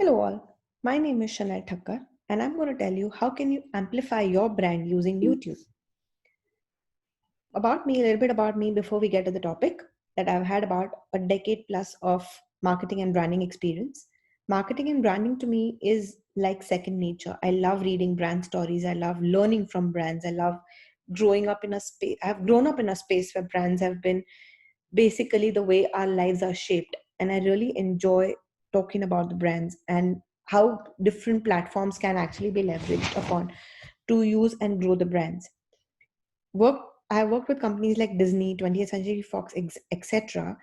Hello all, my name is Shanai Thakkar and I'm going to tell you how can you amplify your brand using YouTube. About me, a little bit about me before we get to the topic, that I've had about a decade plus of marketing and branding experience. Marketing and branding to me is like second nature. I love reading brand stories. I love learning from brands. I love growing up in a space. I've grown up in a space where brands have been basically the way our lives are shaped. And I really enjoy talking about the brands and how different platforms can actually be leveraged upon to use and grow the brands. Work I worked with companies like Disney, 20th Century Fox, etc.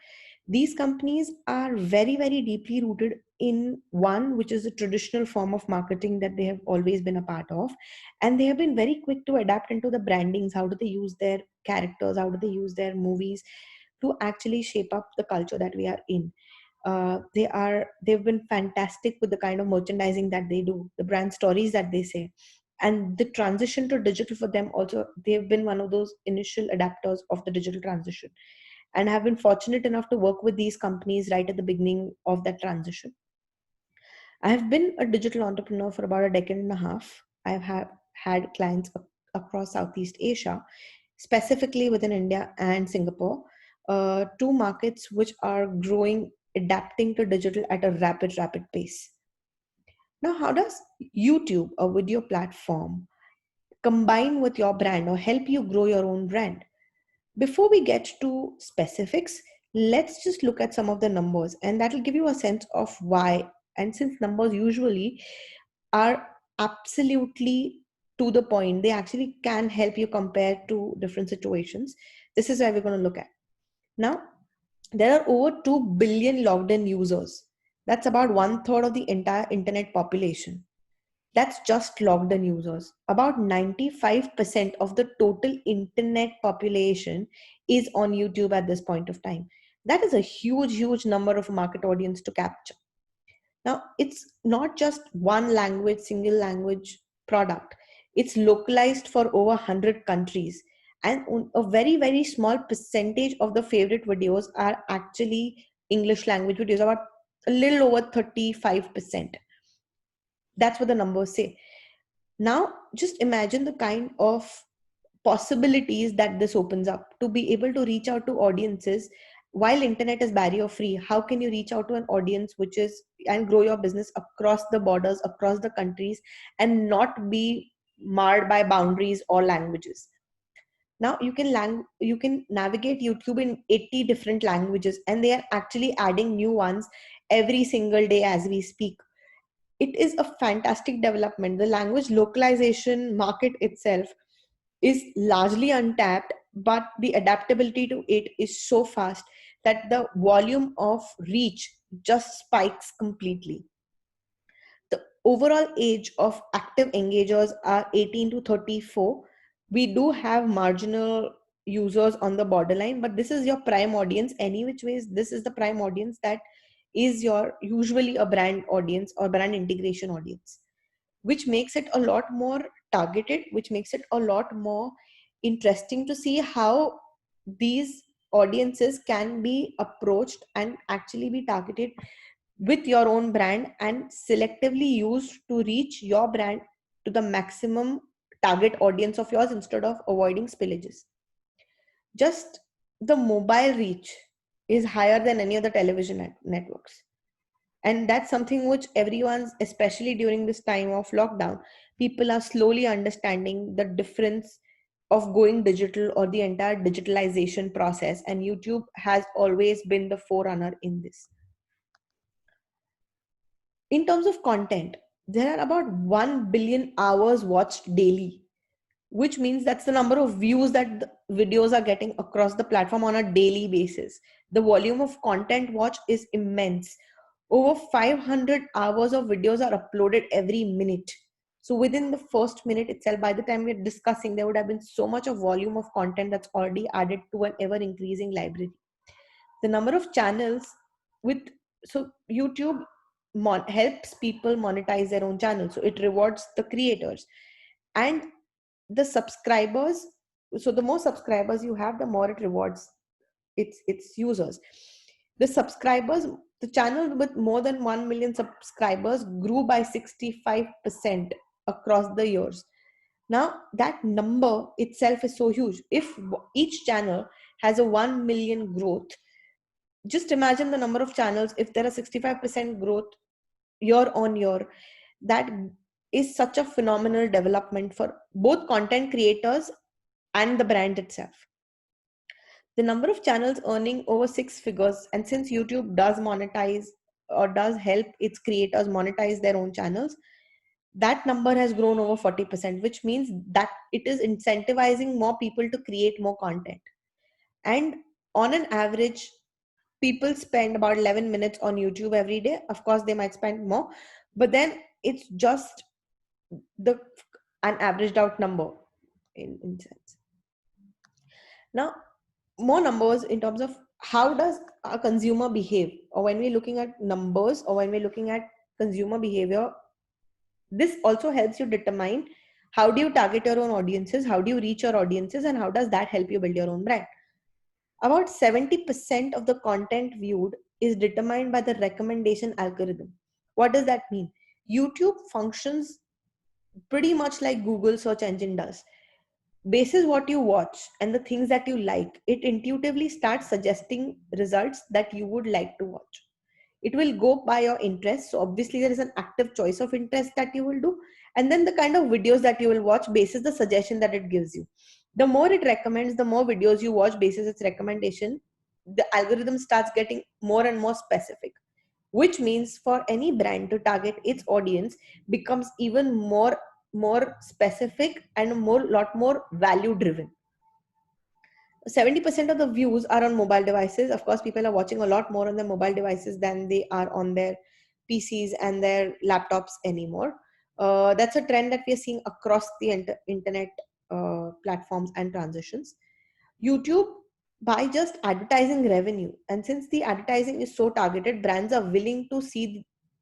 These companies are very, very deeply rooted in one, which is a traditional form of marketing that they have always been a part of. And they have been very quick to adapt into the brandings. How do they use their characters? How do they use their movies to actually shape up the culture that we are in? They've been fantastic with the kind of merchandising that they do, the brand stories that they say, and the transition to digital for them also. They've been one of those initial adapters of the digital transition, and have been fortunate enough to work with these companies right at the beginning of that transition. I have been a digital entrepreneur for about a decade and a half. Had clients across Southeast Asia, specifically within India and Singapore, two markets which are growing, adapting to digital at a rapid pace. Now, how does YouTube, a video platform, combine with your brand or help you grow your own brand? Before we get to specifics, let's just look at some of the numbers, and that will give you a sense of why. And since numbers usually are absolutely to the point, they actually can help you compare to different situations. This is where we're going to look at. Now, there are over 2 billion logged in users. That's about one third of the entire internet population. That's just logged in users. About 95% of the total internet population is on YouTube at this point of time. That is a huge number of a market audience to capture. Now, it's not just one language, single language product. It's localized for over 100 countries. And a very small percentage of the favorite videos are actually English language videos, about a little over 35%. That's what the numbers say. Now, just imagine the kind of possibilities that this opens up to be able to reach out to audiences. While internet is barrier free, how can you reach out to an audience which is and grow your business across the borders, across the countries, and not be marred by boundaries or languages? Now you can navigate YouTube in 80 different languages, and they are actually adding new ones every single day as we speak. It is a fantastic development. The language localization market itself is largely untapped, but the adaptability to it is so fast that the volume of reach just spikes completely. The overall age of active engagers are 18 to 34. We do have marginal users on the borderline, but this is your prime audience. Any which ways, this is the prime audience that is your usually a brand audience or brand integration audience, which makes it a lot more targeted, which makes it a lot more interesting to see how these audiences can be approached and actually be targeted with your own brand and selectively used to reach your brand to the maximum target audience of yours instead of avoiding spillages. Just the mobile reach is higher than any other television networks, and that's something which everyone's, especially during this time of lockdown, people are slowly understanding the difference of going digital or the entire digitalization process, and YouTube has always been the forerunner in this. In terms of content, there are about 1 billion hours watched daily, which means that's the number of views that the videos are getting across the platform on a daily basis. The volume of content watched is immense. Over 500 hours of videos are uploaded every minute. So within the first minute itself, by the time we're discussing, there would have been so much of volume of content that's already added to an ever increasing library. The number of channels with so YouTube helps people monetize their own channel. So it rewards the creators and the subscribers. So the more subscribers you have, the more it rewards its users. The subscribers The channel with more than 1 million subscribers grew by 65% across the years. Now, that number itself is so huge. If each channel has a 1 million growth, just imagine the number of channels. If there are 65% growth year on year, that is such a phenomenal development for both content creators and the brand itself. The number of channels earning over six figures, and since YouTube does monetize or does help its creators monetize their own channels, that number has grown over 40%, which means that it is incentivizing more people to create more content. And on an average, people spend about 11 minutes on YouTube every day. Of course, they might spend more, but then it's just the an averaged out number in sense. Now, more numbers in terms of how does a consumer behave, or when we're looking at numbers, or when we're looking at consumer behavior, this also helps you determine how do you target your own audiences, how do you reach your audiences, and how does that help you build your own brand. About 70% of the content viewed is determined by the recommendation algorithm. What does that mean? YouTube functions pretty much like Google search engine does. Basis what you watch and the things that you like, it intuitively starts suggesting results that you would like to watch. It will go by your interest. So obviously there is an active choice of interest that you will do. And then the kind of videos that you will watch basis the suggestion that it gives you. The more it recommends, the more videos you watch basis its recommendation, the algorithm starts getting more and more specific, which means for any brand to target its audience becomes even more specific and more lot more value driven. 70% of the views are on mobile devices. Of course, people are watching a lot more on their mobile devices than they are on their PCs and their laptops anymore. That's a trend that we are seeing across the internet platforms and transitions. YouTube, by just advertising revenue, and since the advertising is so targeted, brands are willing to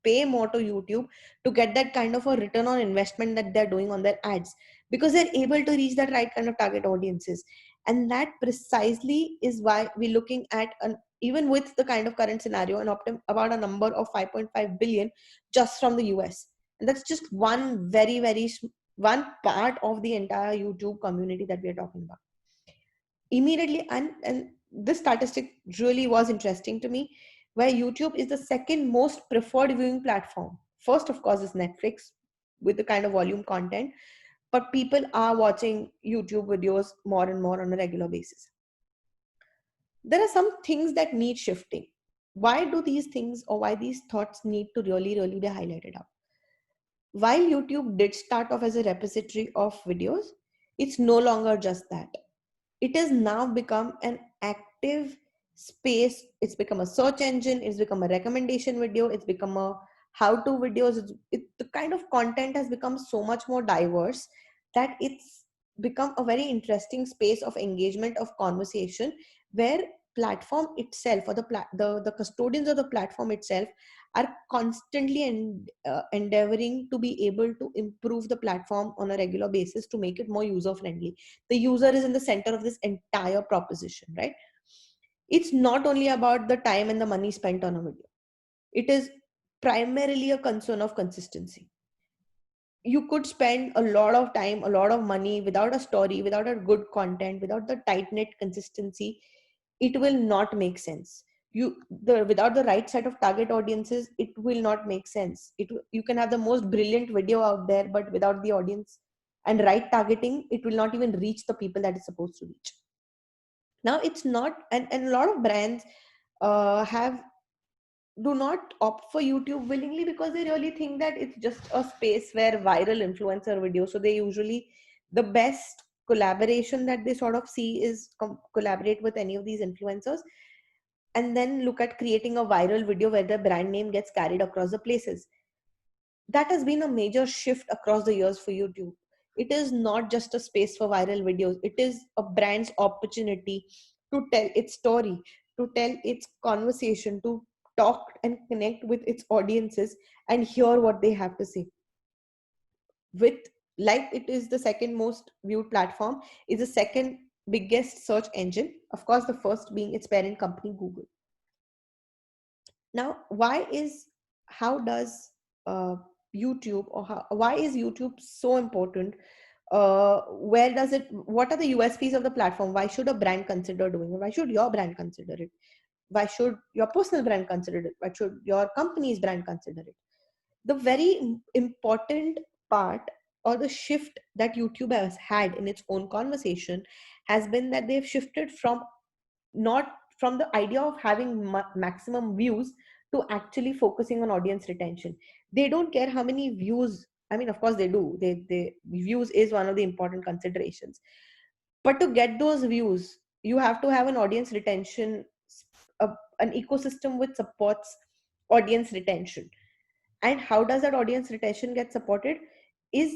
pay more to YouTube to get that kind of a return on investment that they're doing on their ads, because they're able to reach that right kind of target audiences. And that precisely is why we're looking at an, even with the kind of current scenario, about a number of 5.5 billion just from the US. And that's just one one part of the entire YouTube community that we are talking about. Immediately, and this statistic really was interesting to me, where YouTube is the second most preferred viewing platform. First, of course, is Netflix with the kind of volume content, but people are watching YouTube videos more and more on a regular basis. There are some things that need shifting. Why do these things, or why these thoughts need to really be highlighted up? While YouTube did start off as a repository of videos, it's no longer just that. It has now become an active space. It's become a search engine, it's become a recommendation video, it's become a how-to videos. The kind of content has become so much more diverse that it's become a very interesting space of engagement, of conversation, where platform itself, or the custodians of the platform itself, are constantly endeavoring to be able to improve the platform on a regular basis to make it more user friendly. The user is in the center of this entire proposition, right? It's not only about the time and the money spent on a video. It is primarily a concern of consistency. You could spend a lot of time, a lot of money without a story, without a good content, without the tight knit consistency. It will not make sense. Without the right set of target audiences, it will not make sense. You can have the most brilliant video out there, but without the audience and right targeting, it will not even reach the people that it's supposed to reach. Now it's not, and a lot of brands have do not opt for YouTube willingly because they really think that it's just a space where viral influencer videos. So they usually, the best collaboration that they sort of see is collaborate with any of these influencers, and then look at creating a viral video where the brand name gets carried across the places. That has been a major shift across the years for YouTube. It is not just a space for viral videos. It is a brand's opportunity to tell its story, to tell its conversation, to talk and connect with its audiences and hear what they have to say. With, like, it is the second most viewed platform, is the second biggest search engine. Of course, the first being its parent company, Google. Now, how does uh, YouTube, or why is YouTube so important? Where does it, what are the USPs of the platform? Why should a brand consider doing it? Why should your brand consider it? Why should your personal brand consider it? Why should your company's brand consider it? The very important part, or the shift that YouTube has had in its own conversation, has been that they've shifted from, not from the idea of having maximum views, to actually focusing on audience retention. They don't care how many views. I mean, of course they do. They views is one of the important considerations, but to get those views, you have to have an audience retention, a, an ecosystem which supports audience retention. And how does that audience retention get supported? Is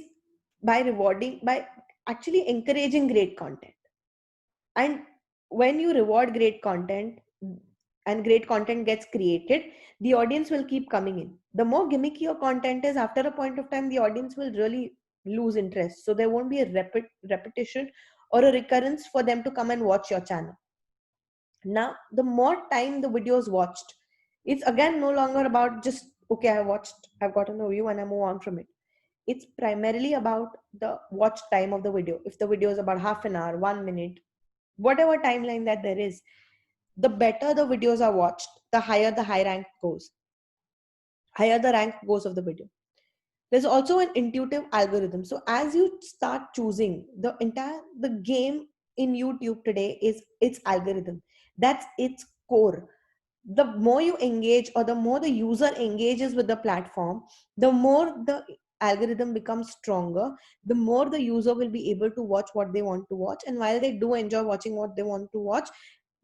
by rewarding, by actually encouraging great content. And when you reward great content, and great content gets created, the audience will keep coming in. The more gimmicky your content is, after a point of time the audience will really lose interest, so there won't be a repetition or a recurrence for them to come and watch your channel. Now, the more time the video is watched, it's again no longer about just, okay, I watched, I've gotten a view and I move on from it. It's primarily about the watch time of the video. If the video is about half an hour, 1 minute, whatever timeline that there is, the better the videos are watched, the higher the higher the rank goes of the video. There's also an intuitive algorithm. So as you start choosing, the game in YouTube today is its algorithm. That's its core. The more you engage, or the more the user engages with the platform, the more the algorithm becomes stronger, the more the user will be able to watch what they want to watch. And while they do enjoy watching what they want to watch,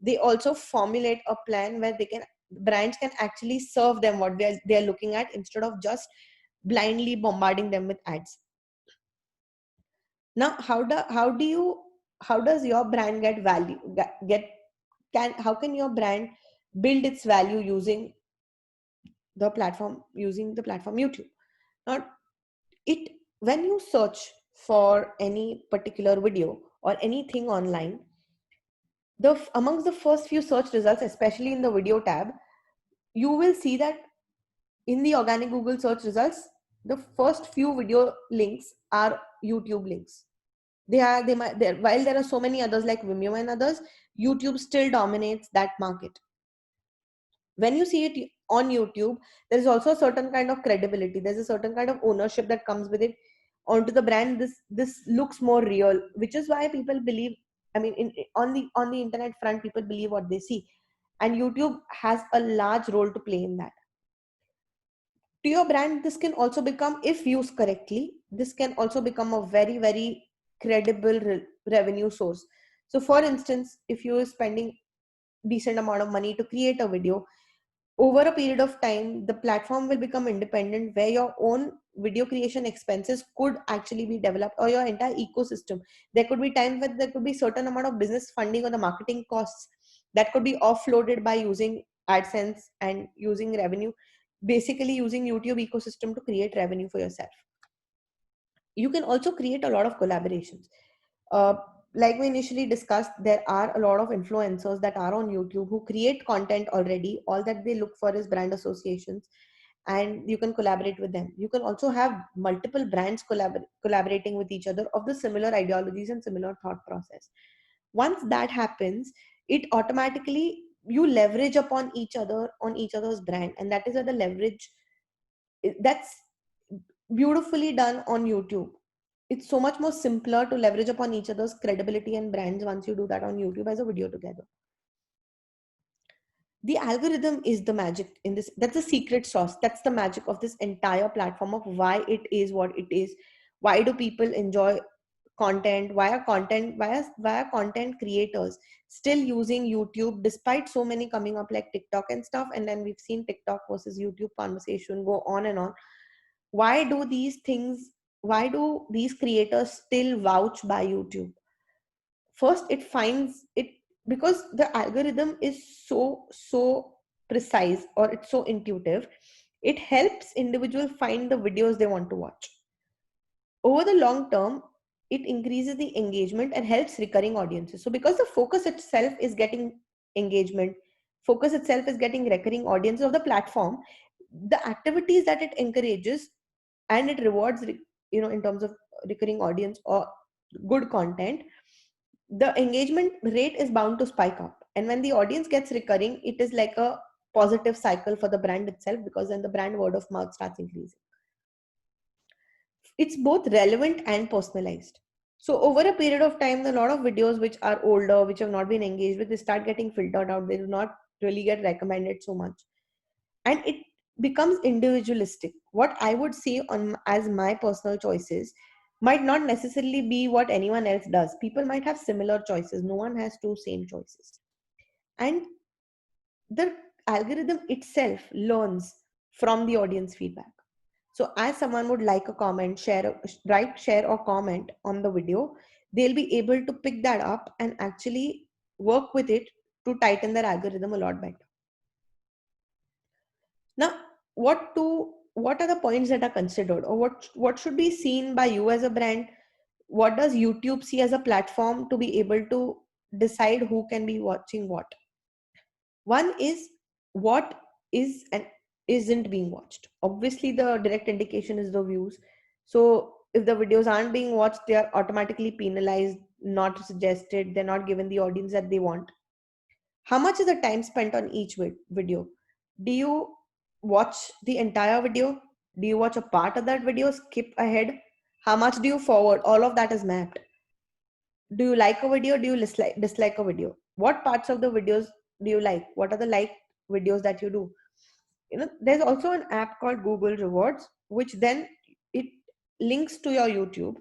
they also formulate a plan where brands can actually serve them what they're looking at, instead of just blindly bombarding them with ads. Now, how does your brand get value, get can how can your brand build its value using the platform YouTube? Now, it when you search for any particular video or anything online, amongst the first few search results, especially in the video tab, you will see that in the organic Google search results, the first few video links are YouTube links. While there are so many others like Vimeo and others, YouTube still dominates that market. When you see it on YouTube, there is also a certain kind of credibility. There's a certain kind of ownership that comes with it onto the brand. This looks more real, which is why people believe. I mean, on the internet front, people believe what they see, and YouTube has a large role to play in that. To your brand, this can also become, if used correctly, this can also become a very, very credible revenue source. So for instance, if you're spending decent amount of money to create a video, over a period of time the platform will become independent, where your own video creation expenses could actually be developed, or your entire ecosystem. There could be times when there could be certain amount of business funding or the marketing costs that could be offloaded by using AdSense and using revenue, basically using YouTube ecosystem to create revenue for yourself. You can also create a lot of collaborations. uh, like we initially discussed, there are a lot of influencers that are on YouTube who create content already. All that they look for is brand associations, and you can collaborate with them. You can also have multiple brands collaborating with each other of the similar ideologies and similar thought process. Once that happens, it automatically, you leverage upon each other, on each other's brand, and that is where the leverage, that's beautifully done on YouTube. It's so much more simpler to leverage upon each other's credibility and brands once you do that on YouTube as a video together. The algorithm is the magic in this. That's the secret sauce. That's the magic of this entire platform, of why it is what it is. Why do people enjoy content? Why are content creators still using YouTube despite so many coming up like TikTok and stuff? And then we've seen TikTok versus YouTube conversation go on and on. Why do these creators still vouch by YouTube? First, it finds it, because the algorithm is so precise, or it's so intuitive. It helps individuals find the videos they want to watch. Over the long term, it increases the engagement and helps recurring audiences. So because the focus itself is getting engagement, focus itself is getting recurring audience of the platform, the activities that it encourages and it rewards, in terms of recurring audience or good content, the engagement rate is bound to spike up. And when the audience gets recurring, it is like a positive cycle for the brand itself, because then the brand word of mouth starts increasing. It's both relevant and personalized. So over a period of time, a lot of videos which are older, which have not been engaged with, they start getting filtered out. They do not really get recommended so much, and it becomes individualistic. What I would say on as my personal choices might not necessarily be what anyone else does. People might have similar choices. No one has two same choices, and the algorithm itself learns from the audience feedback. So as someone would like a comment, share or comment on the video, they'll be able to pick that up and actually work with it to tighten their algorithm a lot better. Now, what are the points that are considered, or what should be seen by you as a brand? What does YouTube see as a platform to be able to decide who can be watching what? One is what is and isn't being watched. Obviously, the direct indication is the views. So if the videos aren't being watched, they are automatically penalized, not suggested, they're not given the audience that they want. How much is the time spent on each video? Do you watch the entire video? Do you watch a part of that video, skip ahead? How much do you forward? All of that is mapped. Do you like a video? Do you dislike a video? What parts of the videos do you like? What are the like videos that you do? There's also an app called Google Rewards, which then it links to your YouTube,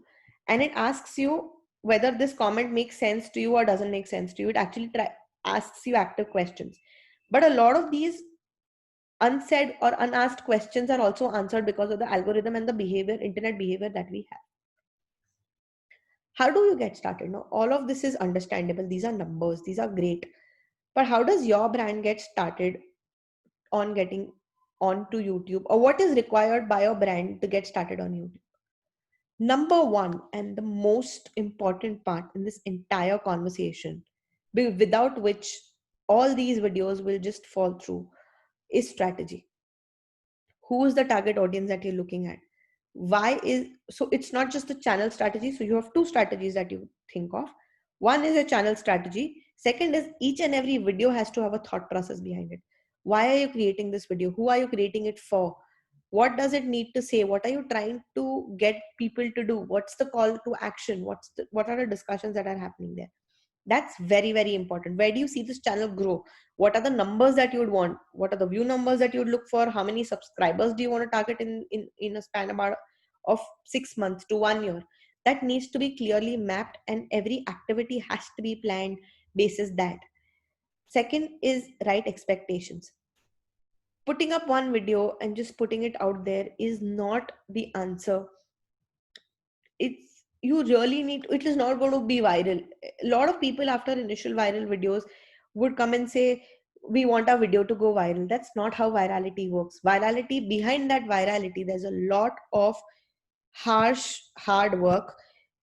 and it asks you whether this comment makes sense to you or doesn't make sense to you. It actually asks you active questions. But a lot of these unsaid or unasked questions are also answered because of the algorithm and the behavior, internet behavior that we have. How do you get started? Now, all of this is understandable. These are numbers, these are great. But how does your brand get started on getting onto YouTube, or what is required by your brand to get started on YouTube? Number one, and the most important part in this entire conversation, without which all these videos will just fall through, is strategy. Who is the target audience that you're looking at? So it's not just the channel strategy. So you have two strategies that you think of. One is a channel strategy. Second is each and every video has to have a thought process behind it. Why are you creating this video? Who are you creating it for? What does it need to say? What are you trying to get people to do? What's the call to action? What are the discussions that are happening there? That's very, very important. Where do you see this channel grow? What are the numbers that you would want? What are the view numbers that you would look for? How many subscribers do you want to target in a span about of 6 months to 1 year? That needs to be clearly mapped, and every activity has to be planned basis that. Second is right expectations. Putting up one video and just putting it out there is not the answer. It's you really need, it is not going to be viral. A lot of people after initial viral videos would come and say we want our video to go viral. That's not how virality works. Virality, behind that virality, there's a lot of harsh hard work.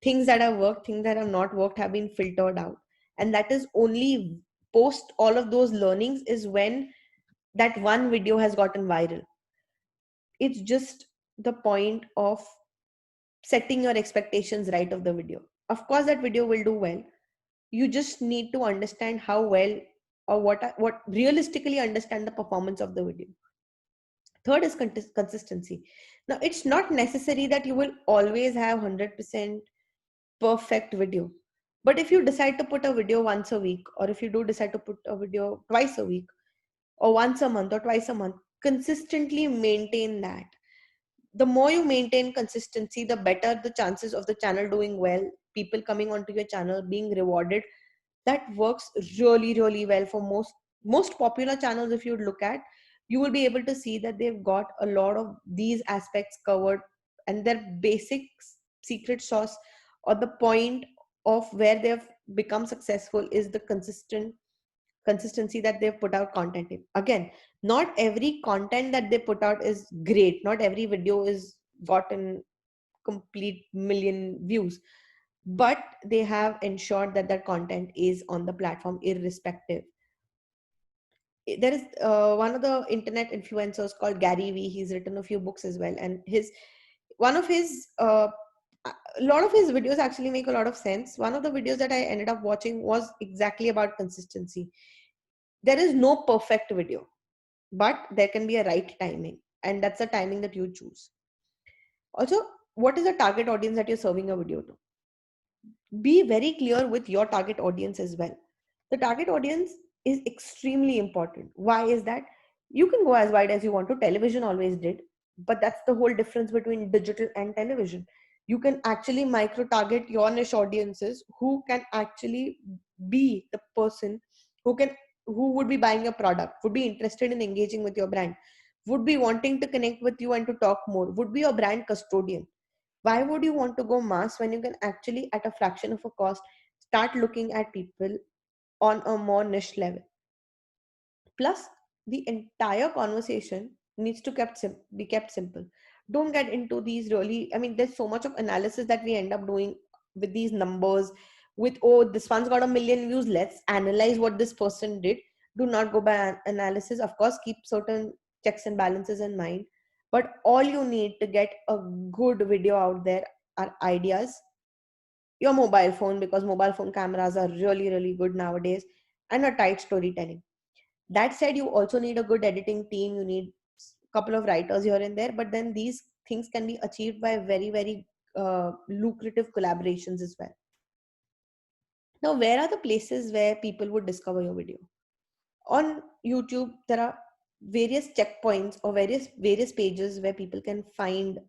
Things that have worked, things that have not worked have been filtered out, and that is only post all of those learnings is when that one video has gotten viral. It's just the point of setting your expectations right of the video. Of course, that video will do well. You just need to understand how well, or what realistically understand the performance of the video. Third is consistency. Now, it's not necessary that you will always have 100% perfect video. But if you decide to put a video once a week, or if you do decide to put a video twice a week, or once a month or twice a month, consistently maintain that. The more you maintain consistency, the better the chances of the channel doing well, people coming onto your channel, being rewarded. That works really, really well for most popular channels. If you look at, you will be able to see that they've got a lot of these aspects covered, and their basic secret sauce, or the point of where they've become successful, is the consistency that they've put out content in. Again, not every content that they put out is great. Not every video is gotten complete million views, but they have ensured that that content is on the platform irrespective. there is one of the internet influencers called Gary Vee. He's written a few books as well, and his one of his a lot of his videos actually make a lot of sense. One of the videos that I ended up watching was exactly about consistency. There is no perfect video, but there can be a right timing, and that's the timing that you choose. Also, what is the target audience that you're serving a video to? Be very clear with your target audience as well. The target audience is extremely important. Why is that? You can go as wide as you want to. Television always did, but that's the whole difference between digital and television. You can actually micro target your niche audiences who can actually be the person who can who would be buying your product, would be interested in engaging with your brand, would be wanting to connect with you and to talk more, would be your brand custodian. Why would you want to go mass when you can actually, at a fraction of a cost, start looking at people on a more niche level? Plus, the entire conversation needs to be kept simple. Don't get into these really, I mean, there's so much of analysis that we end up doing with these numbers, with, oh, this one's got 1 million views, let's analyze what this person did. Do not go by analysis. Of course, keep certain checks and balances in mind. But all you need to get a good video out there are ideas, your mobile phone, because mobile phone cameras are really, really good nowadays, and a tight storytelling. That said, you also need a good editing team. You need a couple of writers here and there, but then these things can be achieved by very, very lucrative collaborations as well. Now, where are the places where people would discover your video? On YouTube, there are various checkpoints or various pages where people can find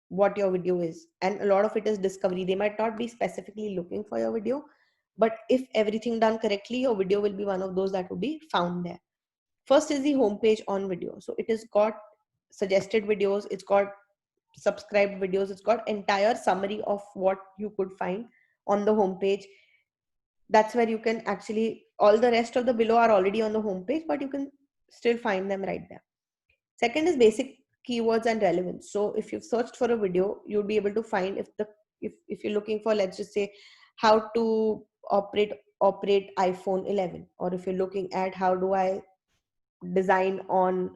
what your video is, and a lot of it is discovery. They might not be specifically looking for your video, but if everything done correctly, your video will be one of those that will be found there. First is the homepage on video. So it has got suggested videos, it's got subscribed videos, it's got entire summary of what you could find on the homepage. That's where you can actually, all the rest of the below are already on the homepage, but you can still find them right there. Second is basic keywords and relevance. So if you've searched for a video, you'll be able to find if you're looking for, let's just say, how to operate iPhone 11, or if you're looking at how do I design on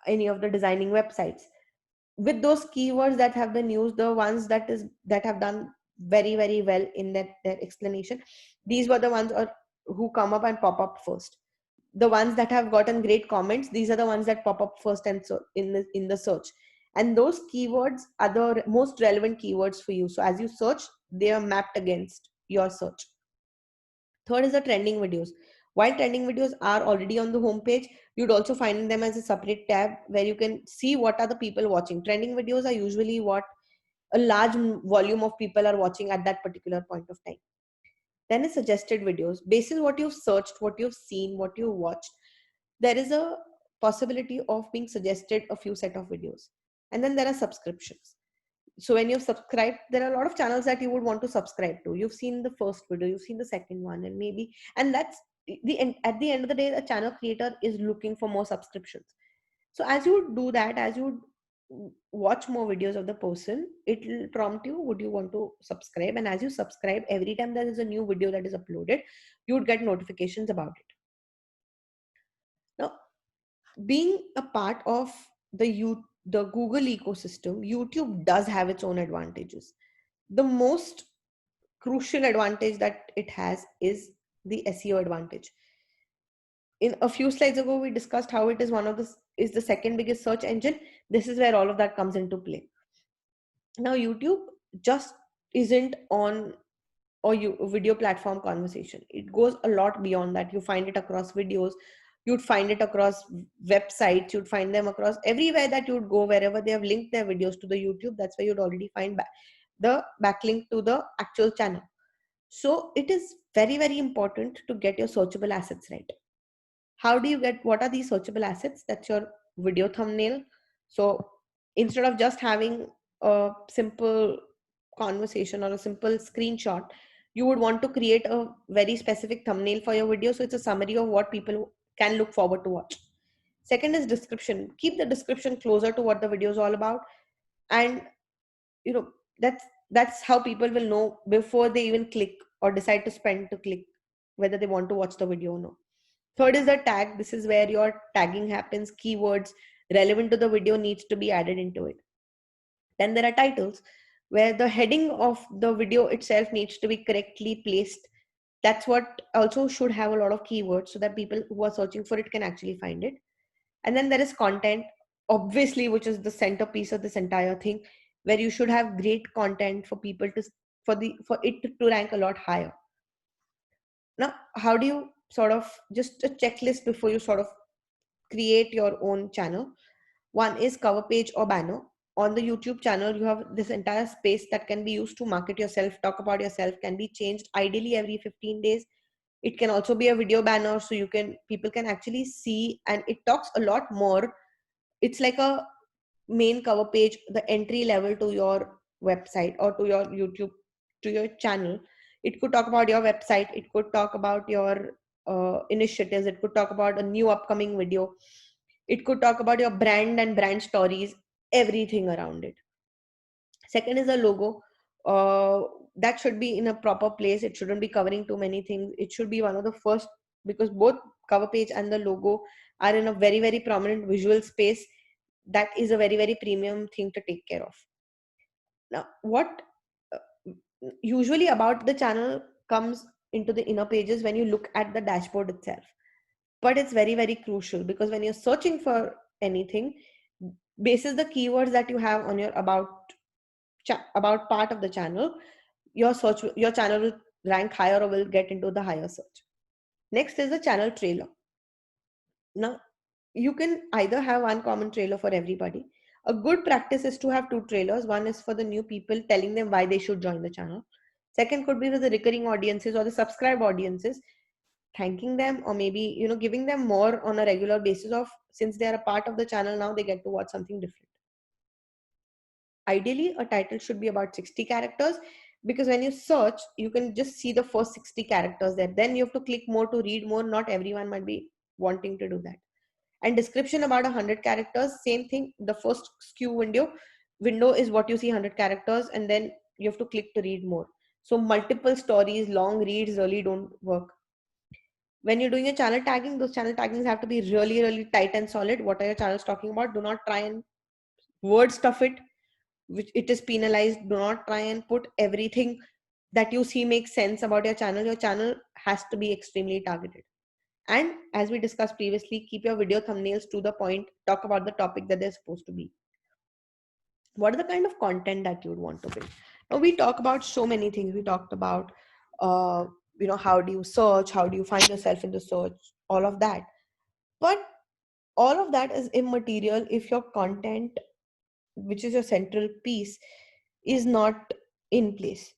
any of the designing websites, with those keywords that have been used, the ones that have done very, very well in their explanation, these were the ones or who come up and pop up first. The ones that have gotten great comments, these are the ones that pop up first, and so in the search, and those keywords are the most relevant keywords for you. So as you search, they are mapped against your search. Third is the trending videos. While trending videos are already on the homepage, you'd also find them as a separate tab where you can see what are the people watching. Trending videos are usually what a large volume of people are watching at that particular point of time. Then is suggested videos. Based on what you've searched, what you've seen, what you've watched, there is a possibility of being suggested a few set of videos. And then there are subscriptions. So when you've subscribed, there are a lot of channels that you would want to subscribe to. You've seen the first video, you've seen the second one, and maybe, and that's the end. At the end of the day, the channel creator is looking for more subscriptions. So as you do that, as you watch more videos of the person, it will prompt you, would you want to subscribe? And as you subscribe, every time there is a new video that is uploaded, you would get notifications about it. Now, being a part of the Google ecosystem, YouTube does have its own advantages. The most crucial advantage that it has is the SEO advantage. In a few slides ago, we discussed how it is is the second biggest search engine. This is where all of that comes into play. Now, YouTube just isn't on video platform conversation. It goes a lot beyond that. You find it across videos, you'd find it across websites, you'd find them across everywhere that you'd go. Wherever they have linked their videos to the YouTube, that's where you'd already find the backlink to the actual channel. So it is very, very important to get your searchable assets right. How do you get, what are these searchable assets? That's your video thumbnail. So instead of just having a simple conversation or a simple screenshot, you would want to create a very specific thumbnail for your video, so it's a summary of what people can look forward to watch. Second is description. Keep the description closer to what the video is all about, and you know that's how people will know before they even click or decide to spend to click whether they want to watch the video or no. Third is the tag. This is where your tagging happens. Keywords relevant to the video needs to be added into it. Then there are titles, where the heading of the video itself needs to be correctly placed. That's what also should have a lot of keywords so that people who are searching for it can actually find it. And then there is content, obviously, which is the centerpiece of this entire thing, where you should have great content for people to for it to rank a lot higher. Now, how do you sort of, just a checklist before you sort of create your own channel? One is cover page or banner. On the YouTube channel, you have this entire space that can be used to market yourself, talk about yourself, can be changed ideally every 15 days. It can also be a video banner, so people can actually see, and it talks a lot more. It's like a main cover page, the entry level to your website or to your YouTube, to your channel. It could talk about your website, it could talk about your initiatives, it could talk about a new upcoming video, it could talk about your brand and brand stories, everything around it. Second is a logo. That should be in a proper place. It shouldn't be covering too many things. It should be one of the first, because both cover page and the logo are in a very, very prominent visual space. That is a very, very premium thing to take care of. Now, what uh, usually about the channel comes into the inner pages when you look at the dashboard itself. But it's very, very crucial, because when you're searching for anything, basis the keywords that you have on your about part of the channel, your channel will rank higher or will get into the higher search. Next is the channel trailer. Now, you can either have one common trailer for everybody. A good practice is to have two trailers. One is for the new people, telling them why they should join the channel. Second could be for the recurring audiences or the subscribe audiences, thanking them, or maybe giving them more on a regular basis, of since they are a part of the channel, now they get to watch something different. Ideally, a title should be about 60 characters, because when you search, you can just see the first 60 characters there. Then you have to click more to read more. Not everyone might be wanting to do that. And description about 100 characters, same thing. The first skew window is what you see, 100 characters, and then you have to click to read more. So multiple stories, long reads really don't work. When you're doing a channel tagging, those channel taggings have to be really, really tight and solid. What are your channels talking about? Do not try and word stuff it, which it is penalized. Do not try and put everything that you see makes sense about your channel. Your channel has to be extremely targeted. And as we discussed previously, keep your video thumbnails to the point. Talk about the topic that they're supposed to be. What are the kind of content that you would want to build? Now, we talk about so many things. We talked about, how do you search? How do you find yourself in the search? All of that. But all of that is immaterial if your content, which is your central piece, is not in place.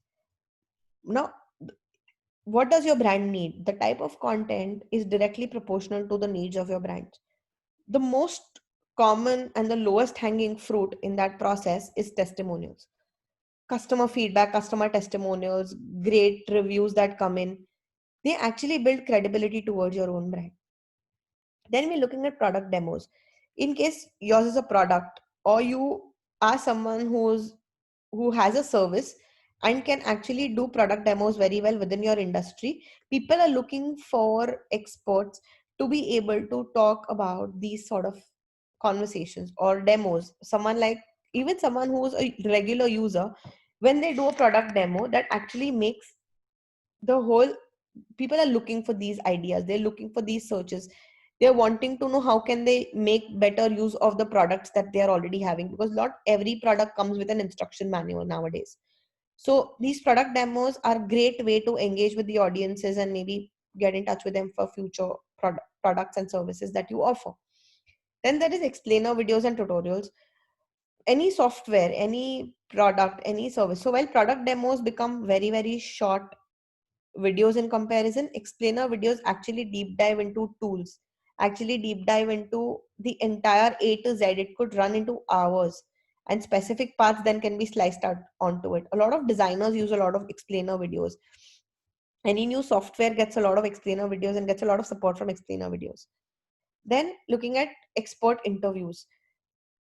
Now, what does your brand need? The type of content is directly proportional to the needs of your brand. The most common and the lowest hanging fruit in that process is testimonials. Customer feedback, customer testimonials, great reviews that come in, they actually build credibility towards your own brand. Then we're looking at product demos. In case yours is a product, or you are someone who has a service and can actually do product demos very well within your industry, people are looking for experts to be able to talk about these sort of conversations or demos. Even someone who's a regular user, when they do a product demo, that actually makes the whole, people are looking for these ideas, they're looking for these searches, they're wanting to know how can they make better use of the products that they are already having, because not every product comes with an instruction manual nowadays. So these product demos are great way to engage with the audiences and maybe get in touch with them for future products and services that you offer. Then there is explainer videos and tutorials. Any software, any product, any service, so while product demos become very, very short videos in comparison, explainer videos actually deep dive into tools, actually deep dive into the entire A to Z. It could run into hours, and specific parts then can be sliced out onto it. A lot of designers use a lot of explainer videos. Any new software gets a lot of explainer videos and gets a lot of support from explainer videos. Then looking at expert interviews.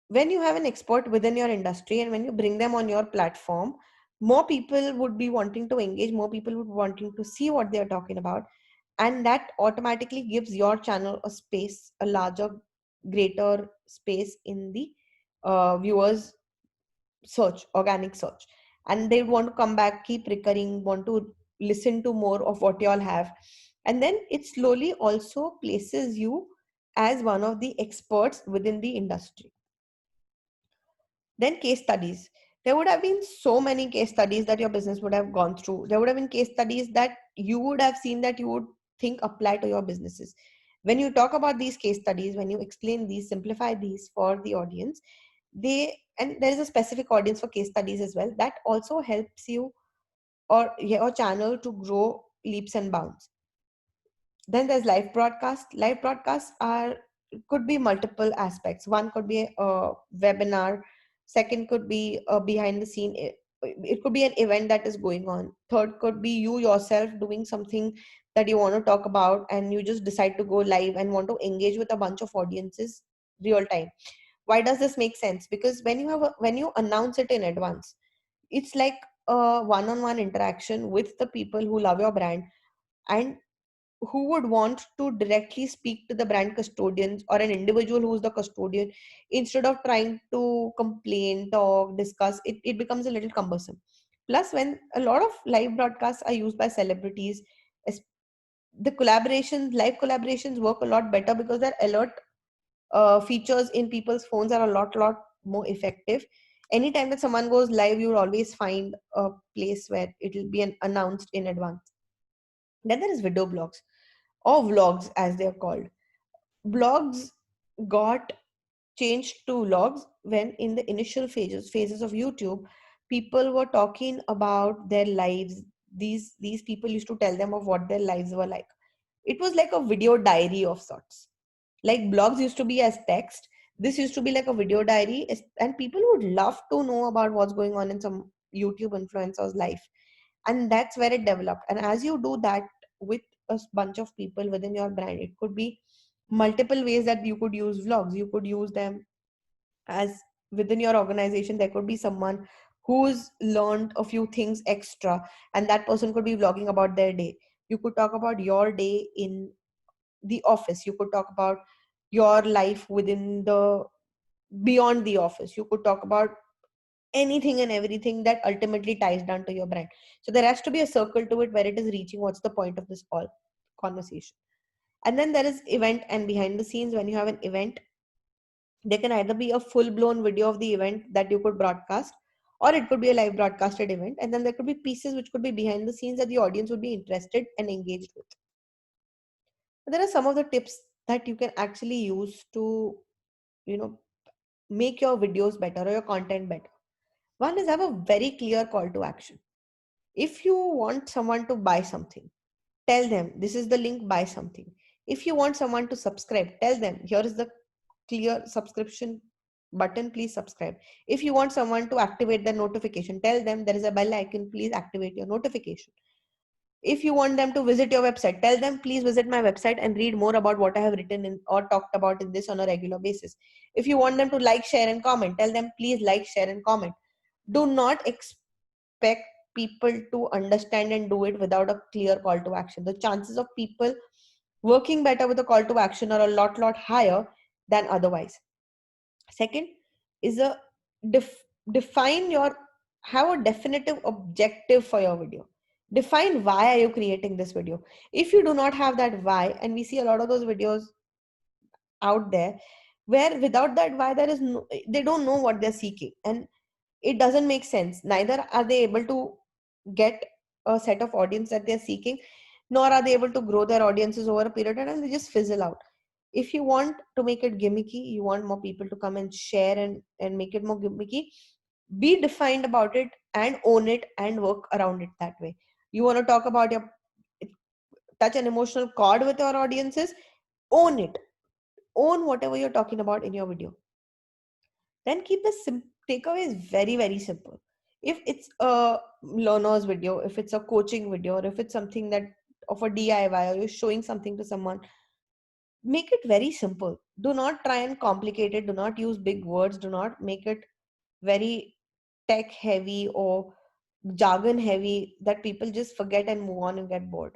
When you have an expert within your industry and when you bring them on your platform, more people would be wanting to engage, more people would wanting to see what they're talking about. and that automatically gives your channel a space, a larger, greater space in the viewers search, organic search, and they want to come back, keep recurring, want to listen to more of what you all have. And then it slowly also places you as one of the experts within the industry. Then case studies. There would have been so many case studies that your business would have gone through. There would have been case studies that you would have seen that you would think apply to your businesses. When you talk about these case studies, when you explain these, simplify these for the audience, they, and there is a specific audience for case studies as well, that also helps you or your channel to grow leaps and bounds. Then there's live broadcast. Live broadcasts are, could be multiple aspects. One could be a webinar. Second could be a behind the scene. It could be an event that is going on. Third could be you yourself doing something that you want to talk about, and you just decide to go live and want to engage with a bunch of audiences real time. Why does this make sense? Because when you have when you announce it in advance, it's like a one-on-one interaction with the people who love your brand and who would want to directly speak to the brand custodians or an individual who's the custodian. Instead of trying to complain, talk, discuss, it becomes a little cumbersome. Plus, when a lot of live broadcasts are used by celebrities, es- the collaborations, live collaborations work a lot better because their alert features in people's phones are a lot more effective. Anytime that someone goes live, you'll always find a place where it will be announced in advance. Then there is video blogs or vlogs as they're called. Blogs got changed to vlogs when in the initial phases of YouTube, people were talking about their lives. These people used to tell them of what their lives were like. It was like a video diary of sorts. Like blogs used to be as text, this used to be like a video diary, and people would love to know about what's going on in some YouTube influencer's life. And that's where it developed. And as you do that with a bunch of people within your brand, it could be multiple ways that you could use vlogs. You could use them as, within your organization there could be someone who's learned a few things extra, and that person could be vlogging about their day. You could talk about your day in the office. You could talk about your life within the, beyond the office. You could talk about anything and everything that ultimately ties down to your brand. So there has to be a circle to it where it is reaching what's the point of this all conversation. And then there is event and behind the scenes. When you have an event, there can either be a full blown video of the event that you could broadcast, or it could be a live broadcasted event. And then there could be pieces which could be behind the scenes that the audience would be interested and engaged with. But there are some of the tips that you can actually use to, you know, make your videos better or your content better. One is have a very clear call to action. If you want someone to buy something, tell them this is the link, buy something. If you want someone to subscribe, tell them here is the clear subscription button, please subscribe. If you want someone to activate their notification, tell them there is a bell icon, please activate your notification. If you want them to visit your website, tell them please visit my website and read more about what I have written in or talked about in this on a regular basis. If you want them to like, share and comment, tell them please like, share and comment. Do not expect people to understand and do it without a clear call to action. The chances of people working better with a call to action are a lot higher than otherwise. Second is a define your, have a definitive objective for your video. Define why are you creating this video. If you do not have that why, and we see a lot of those videos out there where without that why there is no, they don't know what they're seeking, and it doesn't make sense. Neither are they able to get a set of audience that they're seeking, nor are they able to grow their audiences over a period of time. They just fizzle out. If you want to make it gimmicky, you want more people to come and share and make it more gimmicky, be defined about it and own it and work around it that way. You want to talk about your, touch an emotional chord with your audiences, own it. Own whatever you're talking about in your video. Then keep the takeaway is very simple. If it's a learner's video, if it's a coaching video, or if it's something that of a DIY, or you're showing something to someone, make it very simple. Do not try and complicate it. Do not use big words. Do not make it very tech heavy or jargon heavy that people just forget and move on and get bored.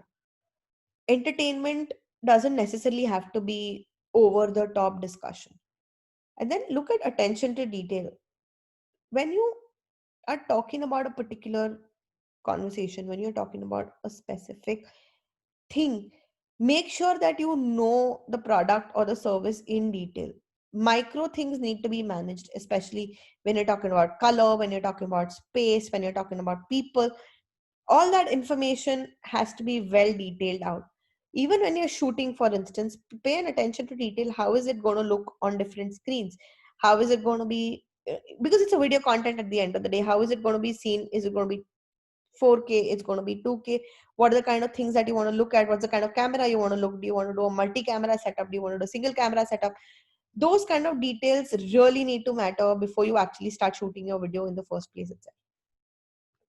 Entertainment doesn't necessarily have to be over the top discussion. And then look at attention to detail. When you are talking about a particular conversation, when you're talking about a specific thing, make sure that you know the product or the service in detail. Micro things need to be managed, especially when you're talking about color, when you're talking about space, when you're talking about people. All that information has to be well detailed out. Even when you're shooting, for instance, pay an attention to detail. How is it going to look on different screens? How is it going to be, because it's a video content at the end of the day, how is it going to be seen? Is it going to be 4K? It's going to be 2K? What are the kind of things that you want to look at? What's the kind of camera you want to look? Do you want to do a multi-camera setup? Do you want to do a single camera setup? Those kind of details really need to matter before you actually start shooting your video in the first place itself.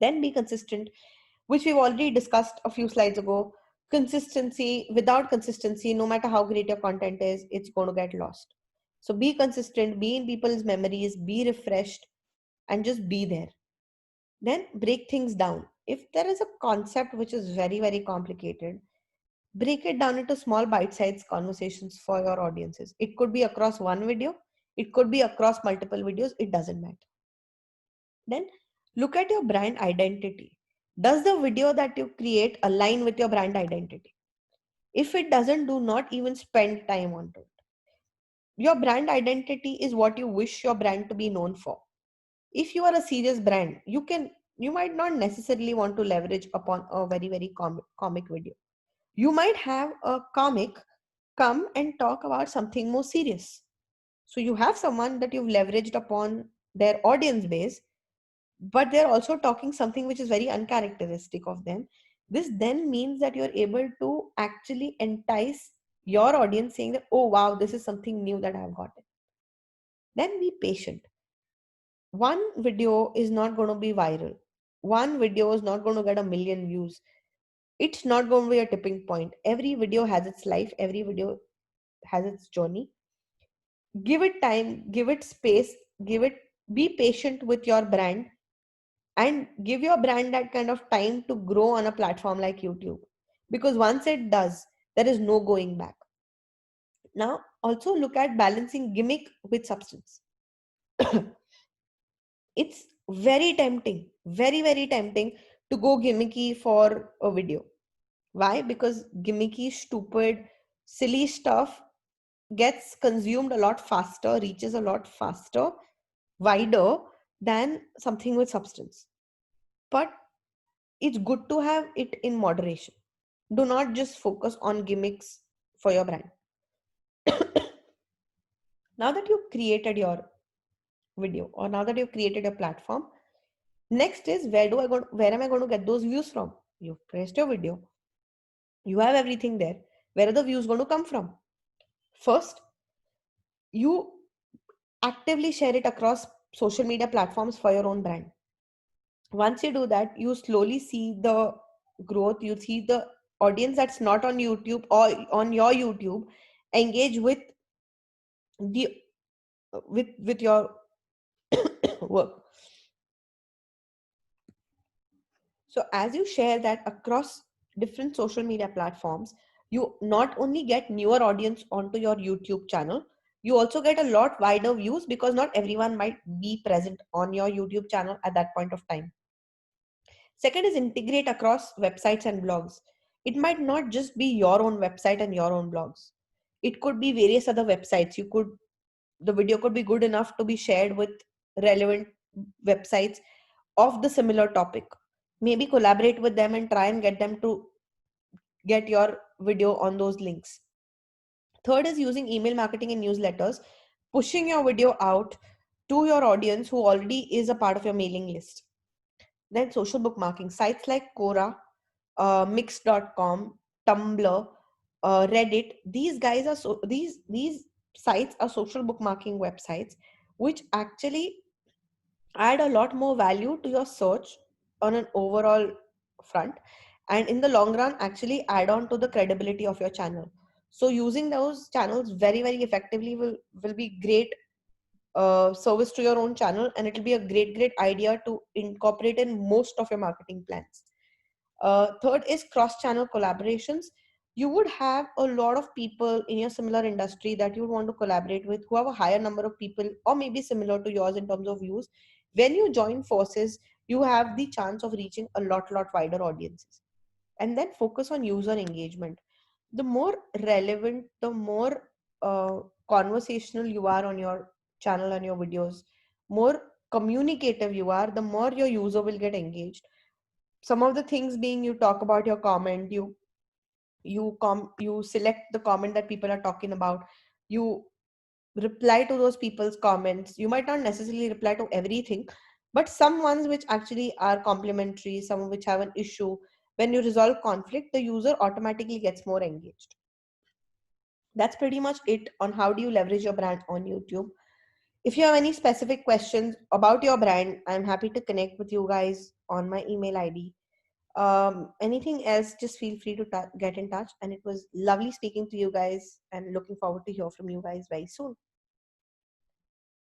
Then be consistent, which we've already discussed a few slides ago. Consistency, without consistency, no matter how great your content is, it's going to get lost. So be consistent, be in people's memories, be refreshed, and just be there. Then break things down. If there is a concept which is very, very complicated, break it down into small bite-sized conversations for your audiences. It could be across one video, it could be across multiple videos, it doesn't matter. Then look at your brand identity. Does the video that you create align with your brand identity? If it doesn't, do not even spend time on it. Your brand identity is what you wish your brand to be known for. If you are a serious brand, you might not necessarily want to leverage upon a very, very comic video. You might have a comic come and talk about something more serious. So you have someone that you've leveraged upon their audience base, but they're also talking something which is very uncharacteristic of them. This then means that you're able to actually entice your audience, saying that, oh wow, this is something new that I've gotten. Then be patient. One video is not going to be viral. One video is not going to get a million views. It's not going to be a tipping point. Every video has its life, every video has its journey. Give it time, give it space, be patient with your brand, and give your brand that kind of time to grow on a platform like YouTube. Because once it does, there is no going back. Now, also look at balancing gimmick with substance. It's very tempting, very, very tempting to go gimmicky for a video. Why? Because gimmicky, stupid, silly stuff gets consumed a lot faster, reaches a lot faster, wider than something with substance. But it's good to have it in moderation. Do not just focus on gimmicks for your brand. Now that you've created your video, or now that you've created your platform, next is where am I going to get those views from? You've pressed your video, you have everything there. Where are the views going to come from? First, you actively share it across social media platforms for your own brand. Once you do that, you slowly see the growth. You see the audience that's not on YouTube or on your YouTube engage with the with your work. So as you share that across different social media platforms, you not only get newer audience onto your YouTube channel, you also get a lot wider views, because not everyone might be present on your YouTube channel at that point of time. Second is integrate across websites and blogs. It might not just be your own website and your own blogs. It could be various other websites. The video could be good enough to be shared with relevant websites of the similar topic. Maybe collaborate with them and try and get them to get your video on those links. Third is using email marketing and newsletters, pushing your video out to your audience who already is a part of your mailing list. Then social bookmarking sites like Quora, Mix.com, Tumblr, Reddit. These guys are these sites are social bookmarking websites which actually add a lot more value to your search on an overall front, and in the long run actually add on to the credibility of your channel. So using those channels very, very effectively will be great service to your own channel, and it will be a great idea to incorporate in most of your marketing plans. Third is cross channel collaborations. you would have a lot of people in your similar industry that you would want to collaborate with, who have a higher number of people or maybe similar to yours in terms of views. When you join forces, you have the chance of reaching a lot wider audiences. And then focus on user engagement. The more relevant, the more uh, conversational you are on your channel and your videos, more communicative you are, the more your user will get engaged. Some of the things being, you talk about your comment, you select the comment that people are talking about, you reply to those people's comments. You might not necessarily reply to everything, but some ones which actually are complementary, some which have an issue. When you resolve conflict, the user automatically gets more engaged. That's pretty much it on how do you leverage your brand on YouTube. If you have any specific questions about your brand, I'm happy to connect with you guys on my email ID. Anything else, just feel free to get in touch. And it was lovely speaking to you guys and looking forward to hear from you guys very soon.